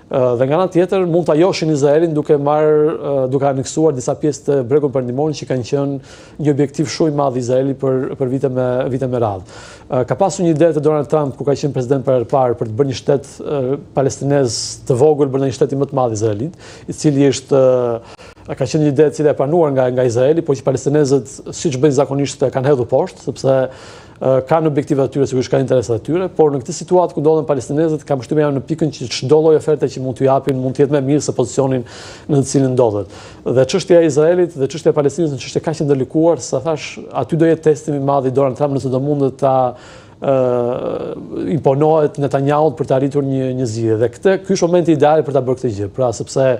Dhe nga ana tjetër mund ta joshin Izraelin duke aneksuar disa pjesë të bregut perëndimor që kanë qenë një objektiv shumë i madh Izraeli për vite me radhë. Ka pasur një ide të Donald Trump kur ka qenë president për të bërë një shtet palestinez të vogël brenda një shteti më të madh izraelit, i cili ka qenë një ide e cila e planuar nga Izraeli, por që palestinezët siç bëjnë zakonisht kanë hedhur poshtë, sepse kanë objektivat e tyre, sigurisht kanë interesat e tyre, por në këtë situatë ku ndodhen palestinezët, kam përshtypjen në pikën që çdo lloj oferte që mund t'u japin mund të jetë më mirë se pozicionin në të cilin ndodhet. Dhe çështja e Izraelit dhe çështja e Palestinës është një çështje kaq e ndërlikuar, sa thash, aty do jetë testi i madh i Donald Trump nëse do mundet ta imponohet Netanyahut për të arritur një zgjidhje. Dhe ky është momenti ideal për ta bërë këtë gjë. Pra sepse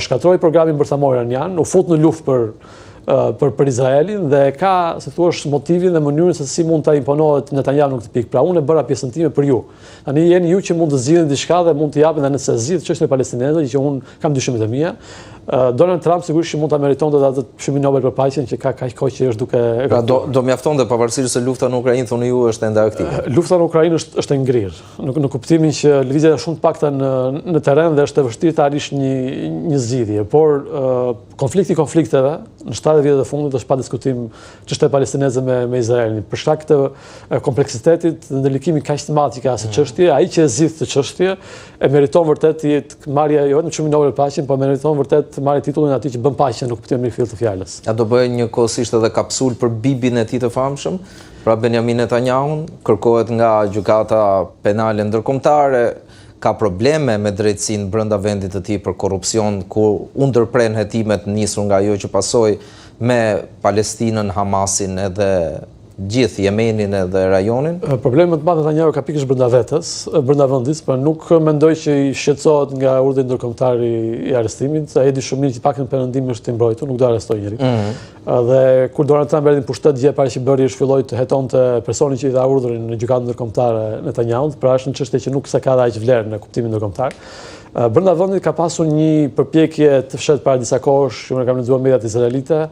shkatroi programin bërthamor iranian, u fut në luftë për Izraelin dhe ka, se thuash, motivin dhe mënyrën se si mund ta imponohet Netanyahu në këtë pikë. Pra unë e bëra pjesën time për ju. Tani jeni ju që mund të zgjidhni diçka dhe mund të japin, dhe nëse zgjidh çështën e palestinezëve, që unë kam dyshimet e mia, Donald Trump sigurisht mund ta meritonte atë çmimin Nobel për paqen që ka kaq kohë që është duke. Pra do mjaftonte pavarësisht se lufta në Ukrainë thonë ju është ende aktive. Lufta në Ukrainë është e ngrirë, në kuptimin që lëvizja është shumë të pakta në terren dhe është e vështirë të arrish një zgjidhje, por konflikteve në 70 vjetët e fundit është pa diskutim çështja palestineze me Izraelin. Për shkak të kompleksitetit dhe ndërlikimit kaq të madh që ka asaj çështje, ai që e zgjidh këtë çështje e meriton vërtet të marrë jo vetëm çmimin Nobel për paqen, por meriton vërtet të marrë titullin atij që bën paqen në kuptimin e fillt të fjalës. A do bëjë një kohësisht edhe kapsul për bibin e tij të famshëm, pra Benjamin Netanyahun, kërkohet nga gjykata penale ndërkombëtare, ka probleme me drejtësinë brenda vendit të tij për korrupsion, ku u ndërpren hetimet nisur nga ajo që pasoi me Palestinën, Hamasin edhe gjithë Jemenin edhe rajonin. Problemi më të madh Netanyahu ka pikërisht brenda vetes, brenda vendit, pra nuk mendoj që i shqetësohet nga urdhri ndërkombëtar i arrestimit. Ai di shumë mirë që pakën perëndimi është i mbrojtur, nuk do arrestojë njerin. Dhe kur Donald Trump erdhi në pushtet, gjë para që bëri është filloi të hetonte personin që i dha urdhrin në gjykatën ndërkombëtare Netanyahut, pra është një çështje që nuk se ka aq vlerë në kuptimin ndërkombëtar. Brenda vendit ka pasur një përpjekje të fshehtë para disa kohësh, unë kam lexuar mediat izraelite,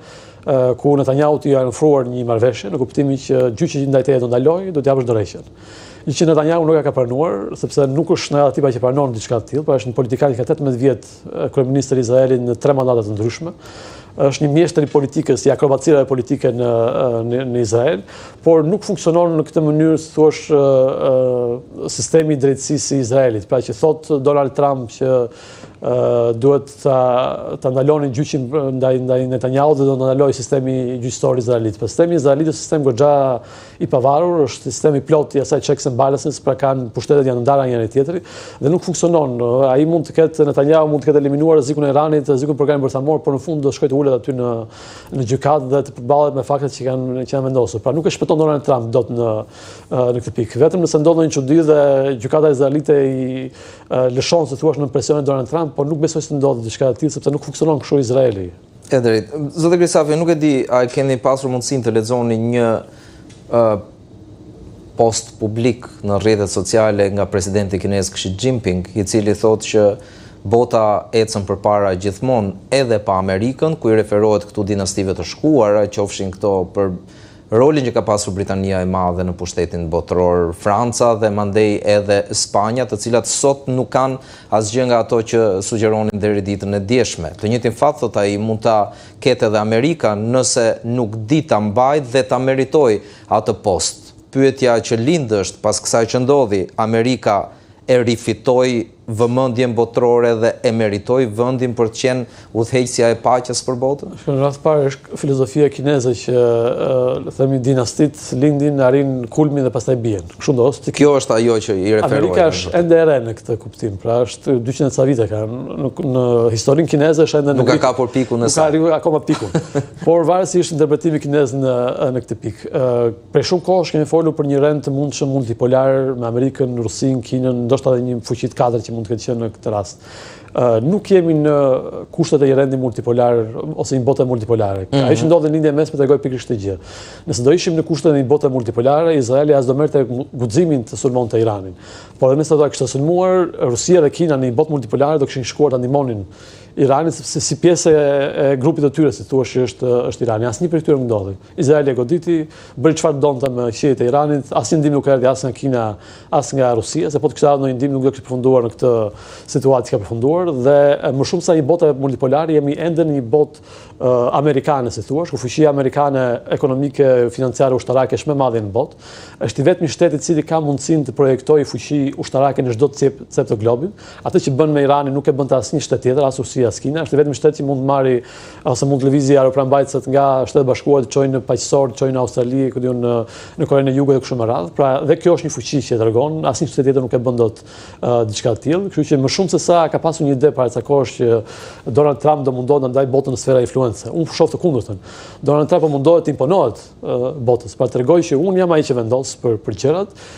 ku Netanyahu i ka ofruar një marrëveshje në kuptimin që gjyqi ndaj teje do ndalojë, do të japësh dorëheqjen. Që Netanyahu nuk e ka pranuar, sepse nuk është nga tipa që pranon diçka të tillë, pra është një politikan që ka 18 vjet kryeministër i Izraelit në 3 mandate të ndryshme. Është një mjeshtër i politikës, i akrobacirave politike në Izrael, por nuk funksionon në këtë mënyrë, thuash, sistemi i drejtësisë i Izraelit. Pra që thot Donald Trump që duhet ta ndalonin gjyqin ndaj Netanyahut dhe do ndalojë sistemi gjyqësor izraelit. Sistemi izraelit është sistem goxha i pavarur, është sistemi plot i asaj checks and balances, pra kanë pushtetet janë ndara njëri tjetrit dhe nuk funksionon. Ai mund të ketë Netanyahu mund të ketë eliminuar rrezikun e Iranit, rrezikun e programit bërthamor, por në fund do shkojë të ulet aty në gjykatë dhe të përballet me faktet që kanë vendosur. Pra nuk e shpëton Donald Trump dot në këtë pikë. Vetëm nëse ndodh një çudi dhe gjykata izraelite i lëshon se thuaç në presionin Donald Trump, por nuk besoj se ndodh diçka e tillë sepse nuk funksionon kështu Izraeli. E drejt. Zotë Grisafi, nuk e di, a keni pasur mundësinë të lexoni një post publik në rrjetet sociale nga presidenti kinez Xi Jinping, i cili thotë që bota ecën përpara gjithmonë edhe pa Amerikën, ku i referohet këtu dinastive të shkuara, qofshin këto për rolin që ka pasur Britania e Madhe në pushtetin botëror, Franca dhe mandej edhe Spanja, të cilat sot nuk kanë asgjë nga ato që sugjeronin deri ditën e djeshme. Të njëjtin fat thot ai mund ta ketë edhe Amerika nëse nuk di ta mbajë dhe ta meritoj atë post. Pyetja që lind është pas kësaj që ndodhi, Amerika e rifitoi vëmendjen botërore dhe e meritoi vendin për të qenë udhëheqësja e paqes për botën? Në radhë parë është filozofia kineze që themi dinastit lindin, arrin kulmin dhe pastaj bien. Kështu do. Kjo është ajo që i referohet. Amerika është ende e re në këtë kuptim. Pra është 200 ca vite ka në historinë kineze është ende nuk ka kapur pikun e saj. Nuk ka akoma pikun. Por varësisht interpretimi kinez në këtë pikë. Për shumë kohësh kemi folur për një rend të mundshëm multipolar me Amerikën, Rusinë, Kinën, ndoshta edhe një fuqi të katërt që mund të ketë qenë në këtë rast. Nuk jemi në kushtet e një rendi multipolar ose një bote multipolare. Ajo që ndodh në lindje mesme tregoj pikërisht këtë gjë. Nëse do ishim në kushtet e një bote multipolare, Izraeli as do merrte guximin të sulmonte Iranin. Por nëse do ta kishte sulmuar Rusia dhe Kina në një botë multipolare, do kishin shkuar ta ndihmonin Iranit, sepse si pjesë e grupit të tyre, si thua që është Irani. Asnjë prej këtyre nuk ndodhi. Izraeli e goditi, bëri çfarë donte me qiejt e Iranit, asnjë ndim nuk erdhi as nga Kina, as nga Rusia, se po të kishte ardhur ndonjë ndim nuk do kishte përfunduar në këtë situatë që ka përfunduar, dhe më shumë sa një botë multipolare jemi ende në një botë amerikane, si thua, ku fuqia amerikane ekonomike, financiare, ushtarake është më e madhe në botë. Është i vetmi shteti i cili ka mundësinë të projektojë fuqi ushtarake në çdo cep të globit. Atë që bën me Iranin nuk e bën të asnjë shtet tjetër, as Rusia, as Kina. Është i vetmi shtet që mund të marrë ose mund të lëvizë aeroplanbajtësit nga Shtetet Bashkuara të çojnë në paqësor, të çojnë në Australi, ku diun në Korenë e Jugut dhe kështu me radhë. Pra, dhe kjo është një fuqi që tregon, asnjë shtet tjetër nuk e bën dot diçka të tillë. Kështu që më shumë se sa ka pasur një ide paracakosh që Donald Trump do mundohet të ndaj botën në sfera influence. Unë shoh të kundërtën. Donald Trump mundohet të imponohet botës, pra tregoj që unë jam ai që vendos për gjërat.